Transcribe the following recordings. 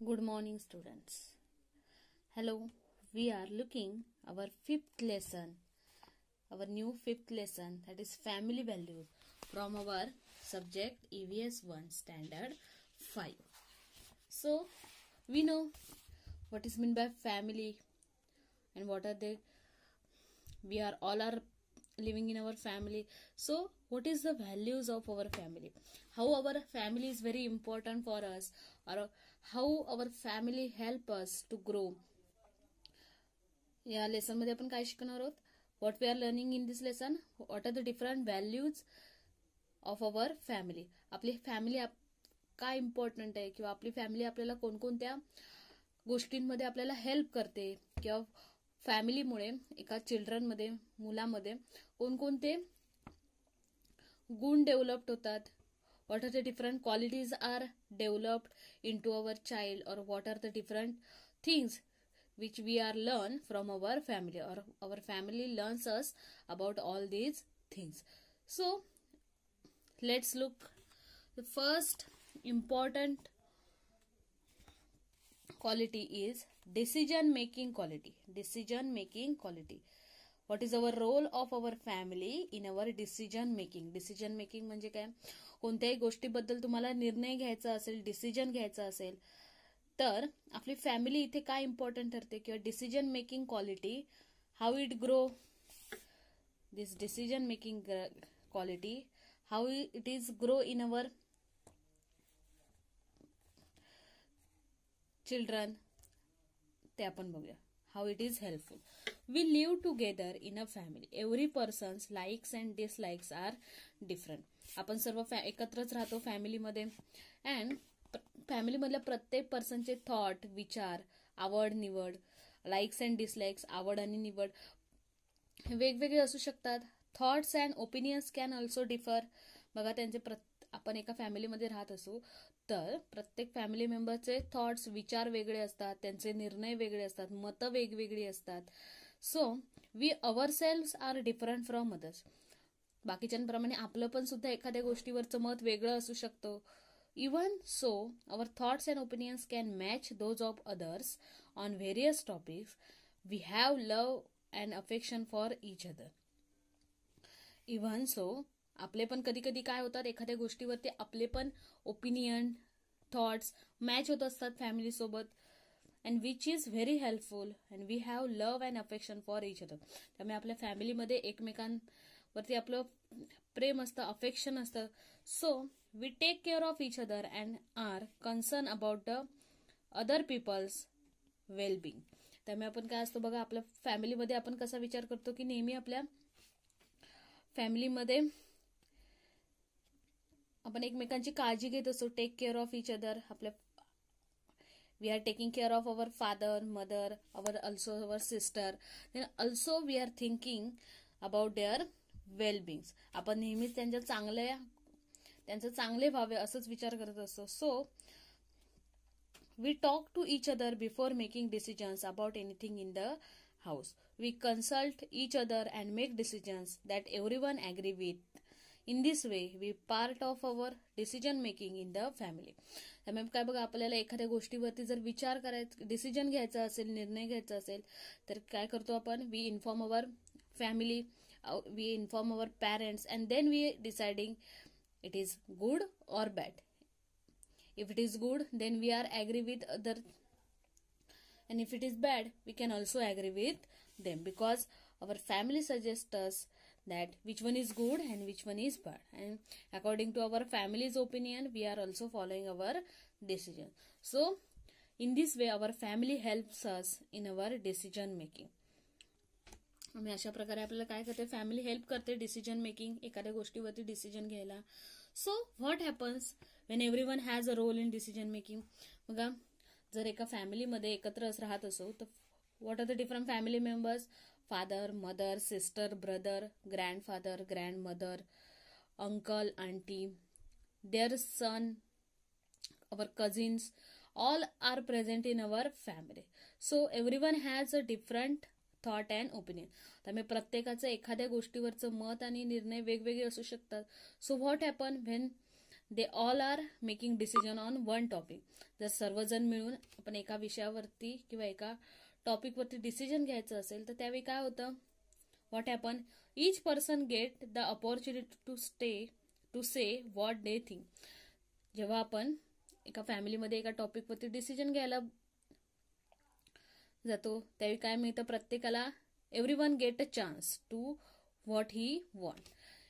Good morning, students. Hello, we are looking our fifth lesson, our new fifth lesson, that is family values, from our subject EVS 1 standard 5. So, we know what is meant by family and what are they. We are all are living in our family. So, what is the values of our family? How our family is very important for us, or how our family help us to grow. या lesson मध्ये आपण काय शिकणार आहोत? What we are learning in this lesson, what are the different values of our family. आपली family काय important आहे, किंवा आपली फॅमिली आपल्याला कोणकोणत्या गोष्टींमध्ये आपल्याला हेल्प करते, किंवा फॅमिलीमुळे एका चिल्ड्रनमध्ये, मुलामध्ये कोणकोणते गुण डेव्हलप्ड होतात. What are the different qualities are developed in to our child, और what are the different things which we are learn from our family, or our family learns us about all these things. So let's look the first important quality is decision making quality. Decision making quality. What is our role of our family in our decision making? Decision making म्हणजे काय? कोणत्याही गोष्टीबद्दल तुम्हाला निर्णय घ्यायचा असेल, decision घ्यायचा असेल, तर आपली फॅमिली इथे काय इम्पॉर्टंट ठरते, किंवा decision making quality, how it grow, this decision making quality, how it is grow in our children, ते आपण बघूया. How it is helpful. We live together in a family. Every persons likes and dislikes are different. आपण सर्व एकत्रच राहतो फॅमिलीमध्ये, and फॅमिलीमधल्या प्रत्येक पर्सनचे thought, विचार, आवड निवड, लाईक्स अँड डिसलाईक्स, आवड आणि निवड वेगवेगळे असू शकतात. Thoughts and opinions can also differ. बघा, त्यांचे आपण एका फॅमिलीमध्ये राहत असू तर प्रत्येक फॅमिली मेंबरचे थॉट्स, विचार वेगळे असतात, त्यांचे निर्णय वेगळे असतात, मतं वेगवेगळी असतात. So we ourselves are different from others. बाकीच्यांप्रमाणे आपलं पण सुद्धा एखाद्या गोष्टीवरचं मत वेगळं असू शकतो. Even so, our thoughts and opinions can match those of others on various topics. We have love and affection for each other. Even so, आपले पण कधी कधी काय होतात, एखाद्या गोष्टीवरती आपले पण ओपिनियन, थॉट्स मॅच होत असतात फॅमिली सोबत, and which is very helpful, and we have love and affection for each other. त्यामुळे आपल्या फॅमिलीमध्ये एकमेकांवरती आपलं प्रेम असतं, अफेक्शन असतं. So we take care of each other and are concerned about the other people's well-being. त्यामुळे आपण काय असतो बघा, आपल्या फॅमिलीमध्ये आपण कसा विचार करतो की नेहमी आपल्या फॅमिलीमध्ये आपण एकमेकांची काळजी घेत असतो. Take care of each other. आपल्या we are taking care of our father, mother, also our sister. Then also we are thinking about their well-being. आपण नेहमीच त्यांचं चांगले व्हावे असंच विचार करत असतो. So we talk to each other before making decisions about anything in the house. We consult each other and make decisions that everyone agree with. In this way we part of our decision making in the family. त्यामुळे काय बघा, आपल्याला एखाद्या गोष्टीवरती जर विचार करायचा, decision घ्यायचा असेल, निर्णय घ्यायचा असेल, तर काय करतो आपण, we inform our family, we inform our parents, and then we deciding it is good or bad. If it is good, then we are agree with other, and if it is bad, we can also agree with them, because our family suggests us that which one is good and which one is bad, and according to our family's opinion we are also following our decision. So in this way our family helps us in our decision making. आम्ही अशा प्रकारे आपल्याला काय करते, family help करते decision making, एखाद्या गोष्टीवरती decision घ्यायला. So what happens when everyone has a role in decision making. बघा, जर एका फॅमिलीमध्ये एकत्र राहत असो तर what are the different family members, father, mother, sister, brother, grandfather, grandmother, uncle, aunty, their son, our cousins, all are present in our family. So everyone has a different thought and opinion. त्यामुळे प्रत्येकाचं एखाद्या गोष्टीवरचं मत आणि निर्णय वेगवेगळे असू शकतात. So what happen when they all are making decision on one topic. जर सर्वजण मिळून आपण एका विषयावरती किंवा एका टॉपिकवरती डिसिजन घ्यायचं असेल तर त्यावेळी काय होतं, what happen, each person get the opportunity to say what they think. जेव्हा आपण एका फॅमिलीमध्ये एका टॉपिकवरती डिसिजन घ्यायला जातो त्यावेळी काय मिळतं, प्रत्येकाला everyone get a chance to what he want.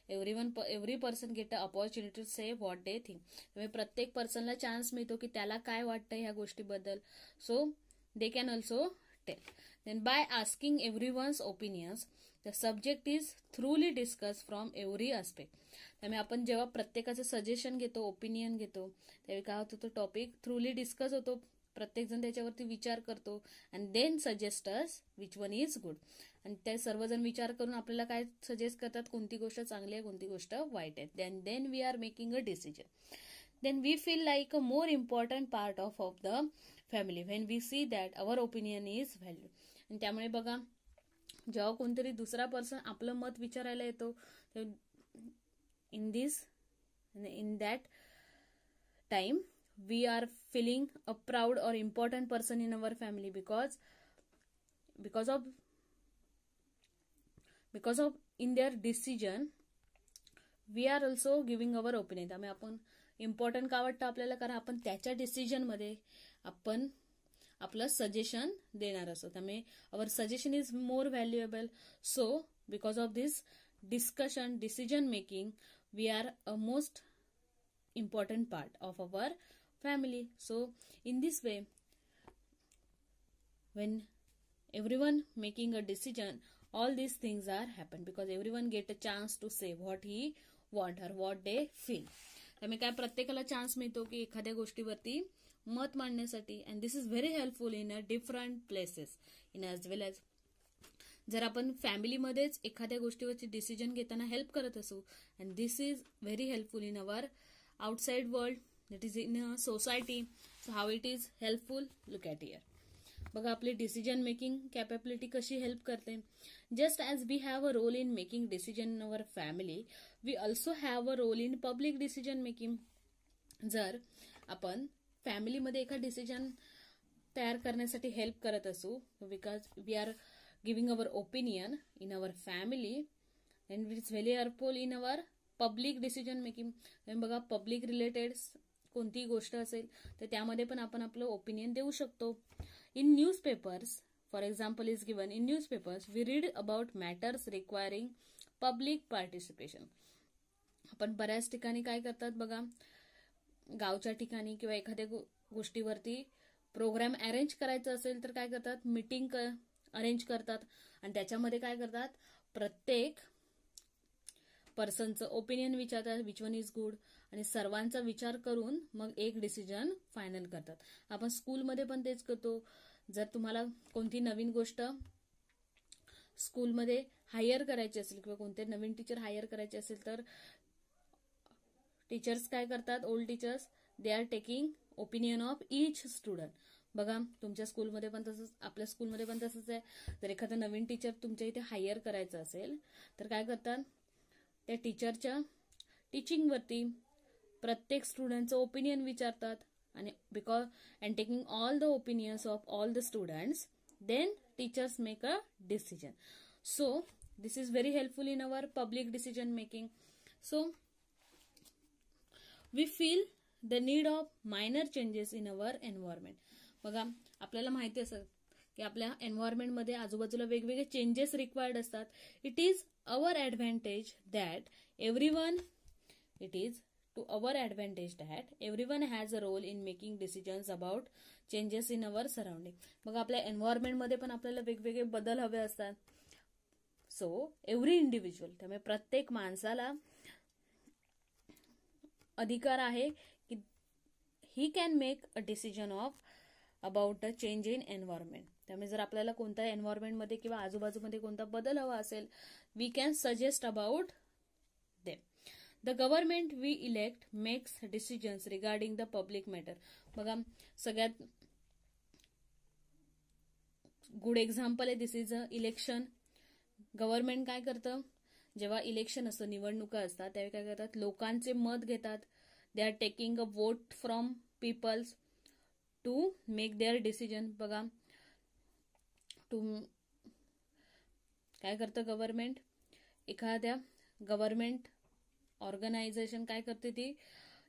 Every person get a opportunity to say what they think. त्यामुळे प्रत्येक पर्सनला चान्स मिळतो की त्याला काय वाटतं ह्या गोष्टीबद्दल. So they can also tell. Then by asking everyone's opinions the subject is thoroughly discuss from every aspect. त्यामुळे आपण जेव्हा प्रत्येकाचं सजेशन घेतो, ओपिनियन घेतो, त्यावेळी काय होतं, तो टॉपिक थ्रूली डिस्कस होतो, प्रत्येकजण त्याच्यावरती विचार करतो and then suggest us which one is good. आणि ते सर्वजण विचार करून आपल्याला काय सजेस्ट करतात, कोणती गोष्ट चांगली आहे, कोणती गोष्ट वाईट आहे. Then we are making a decision. Then we feel like a more important part of the family when we see that our opinion is value. आणि त्यामुळे बघा, जेव्हा कोणतरी दुसरा पर्सन आपलं मत विचारायला येतो, in that time we are feeling a proud or important person in our family because of in their decision we are also giving our opinion. त्यामुळे आपण इम्पॉर्टंट का वाटतं आपल्याला, कारण आपण त्याच्या डिसिजन मध्ये आपण आपलं सजेशन देणार असतो. त्यामुळे our suggestion is more valuable. So because of this discussion, decision making, we are a most important part of our family. So in this way, when everyone making a decision, all these things are happen because everyone get a chance to say what he want or what they feel. त्यामुळे काय, प्रत्येकाला chance मिळतो की एखाद्या गोष्टीवरती मत मांडण्यासाठी. And this is very helpful in a different places in as well as जर आपण फॅमिलीमध्येच एखाद्या गोष्टीवरची डिसिजन घेताना हेल्प करत असू. And this is very helpful in our outside world, that is in a society. So how it is helpful, look at here. बघा आपली decision making capability कशी help करते. Just as we have a role in making decision in our family, we also have a role in public decision making. जर आपण फॅमिलीमध्ये एका decision तयार करण्यासाठी हेल्प करत असू, because we are giving our opinion in our family and it's very helpful in our public decision making. बघा public related कोणती गोष्ट असेल तर त्यामध्ये पण आपण आपलं ओपिनियन देऊ शकतो. In newspapers for example is given, in newspapers we read about matters requiring public participation. आपण बऱ्याच ठिकाणी काय करतात बघा, गावच्या ठिकाणी किंवा एखाद्या गोष्टीवरती प्रोग्राम अरेंज करायचं असेल तर काय करतात, मीटिंग अरेंज करतात आणि त्याच्यामध्ये काय करतात, प्रत्येक पर्सनचं ओपिनियन विचारतात विच वन इज गुड आणि सर्वांचा विचार करून मग एक डिसिजन फायनल करतात. आपण स्कूलमध्ये पण तेच करतो. जर तुम्हाला कोणती नवीन गोष्ट स्कूलमध्ये हायर करायची असेल किंवा कोणते नवीन टीचर हायर करायचे असेल तर टीचर्स काय करतात, old teachers, they are taking opinion of each student. बघा तुमच्या स्कूलमध्ये पण तसंच, आपल्या स्कूलमध्ये पण तसंच आहे. जर एखादं नवीन टीचर तुमच्या इथे हायर करायचं असेल तर काय करतात, त्या टीचरच्या टीचिंगवरती प्रत्येक स्टुडंटचं ओपिनियन विचारतात आणि because and taking all the opinions of all the students, then teachers make a decision. So this is very helpful in our public decision making. So we feel the need of minor changes in our environment. बघा आपल्याला माहिती असतं की आपल्या एन्व्हायरमेंटमध्ये आजूबाजूला वेगवेगळे changes required असतात. It is our advantage that everyone has a role in making decisions about changes in our surrounding. मग आपल्या एन्व्हायरमेंटमध्ये पण आपल्याला वेगवेगळे बदल हवे असतात. सो एव्हरी इंडिव्हिज्युअल, त्यामुळे प्रत्येक माणसाला अधिकार आहे की he can make a decision of about a change in environment. त्यामुळे जर आपल्याला कोणत्या एन्व्हायरमेंटमध्ये किंवा आजूबाजूमध्ये कोणता बदल हवा असेल, we can suggest about them. The government we elect makes decisions regarding the public matter. बघा सगळ्यात गुड एक्झाम्पल आहे, this is a election. Government काय करतं, जेव्हा इलेक्शन असतं, निवडणुका असतात, त्यावेळी काय करतात, लोकांचे मत घेतात, they are taking a vote from peoples to make their decision. बघा काय करतं गव्हर्नमेंट, एखाद्या गव्हर्नमेंट ऑर्गनायझेशन काय करते, ती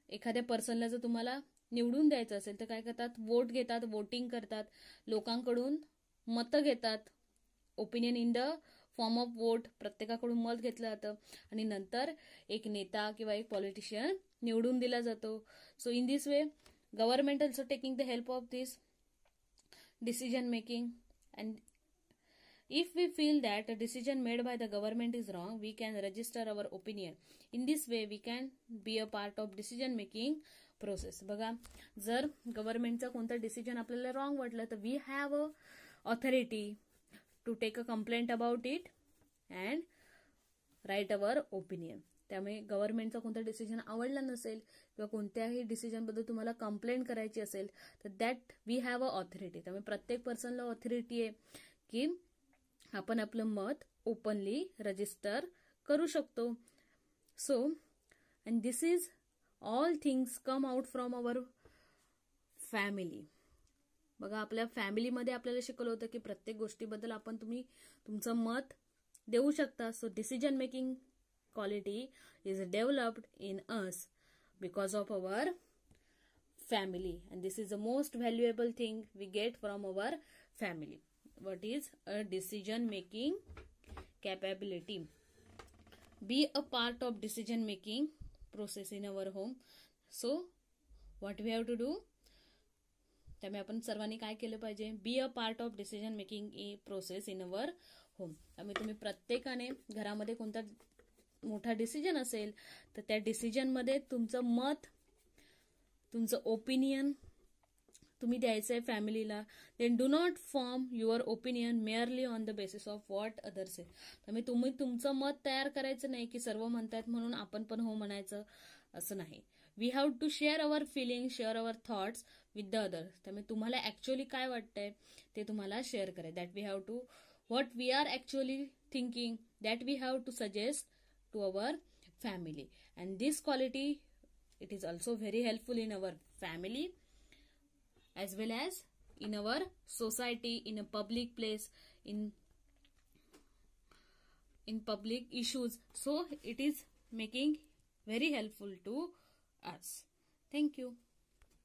एखाद्या पर्सनला जर तुम्हाला निवडून द्यायचं असेल तर काय करतात, वोट घेतात, वोटिंग करतात, लोकांकडून मतं घेतात, opinion in the form of vote, प्रत्येकाकडून मत घेतलं जातं आणि नंतर एक नेता किंवा एक पॉलिटिशियन निवडून दिला जातो. So in this way government also taking the help of this decision making. And if we feel that a decision made by the government is wrong, we can register our opinion. In this way we can be a part of decision making process. बघा जर गव्हर्नमेंटचा कोणता decision आपल्याला wrong वाटलं तर we have a authority to take a complaint about it and write our opinion. त्यामुळे गव्हर्नमेंटचा कोणता decision आवडला नसेल किंवा कोणत्याही डिसिजनबद्दल तुम्हाला कंप्लेंट करायची असेल तर that we have a authority. त्यामुळे प्रत्येक पर्सनला ऑथॉरिटी आहे की आपण आपलं मत ओपनली रजिस्टर करू शकतो. So and this is all things come out from our family. बघा आपल्या फॅमिलीमध्ये आपल्याला शिकवलं होतं की प्रत्येक गोष्टीबद्दल आपण तुम्ही तुमचं मत देऊ शकता. So decision making quality is developed in us because of our family, and this is the most valuable thing we get from our family. What is a decision making capability? Be a part of decision making process in our home. So what we have to do, त्यामुळे आपण सर्वांनी काय केलं पाहिजे, be a part of decision making process in our home. त्यामुळे तुम्ही प्रत्येकाने घरामध्ये कोणता मोठा डिसिजन असेल तर त्या डिसिजनमध्ये तुमचं मत, तुमचं ओपिनियन तुम्ही द्यायचंय फॅमिलीला. Then do not form your opinion merely on the basis of what others say. त्यामुळे तुम्ही तुमचं मत तयार करायचं नाही की सर्व म्हणतात म्हणून आपण पण हो म्हणायचं, असं नाही. We have to share our feeling, share our thoughts with the other. त्यामुळे तुम्हाला ऍक्च्युअली काय वाटतंय ते तुम्हाला शेअर करायचं. That we have to what we are actually thinking, that we have to suggest to our family. And this quality, it is also very helpful in our family as well as in our society, in a public place, in public issues. So it is making very helpful to us. Thank you.